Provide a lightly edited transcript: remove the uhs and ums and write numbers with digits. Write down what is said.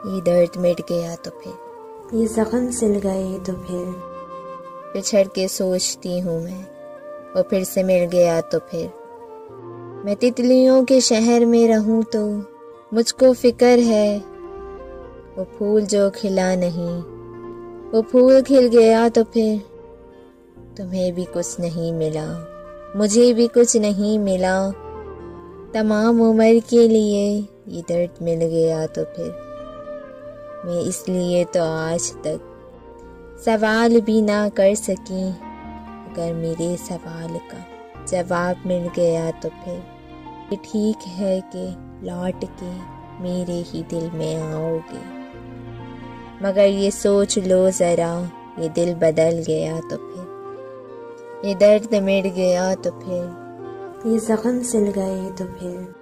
ये दर्द मिट गया तो फिर, ये जख्म सिल गए तो फिर पिछड़ के सोचती हूँ मैं, वो फिर से मिल गया तो फिर। मैं तितलियों के शहर में रहूं तो मुझको फिक्र है, वो फूल जो खिला नहीं, वो फूल खिल गया तो फिर। तुम्हें भी कुछ नहीं मिला, मुझे भी कुछ नहीं मिला, तमाम उम्र के लिए ये दर्द मिल गया तो फिर। मैं इसलिए तो आज तक सवाल भी ना कर सकी, अगर मेरे सवाल का जवाब मिल गया तो फिर। ये ठीक है कि लौट के मेरे ही दिल में आओगे, मगर ये सोच लो ज़रा, ये दिल बदल गया तो फिर, ये दर्द मिट गया तो फिर, ये जख्म सिल गए तो फिर।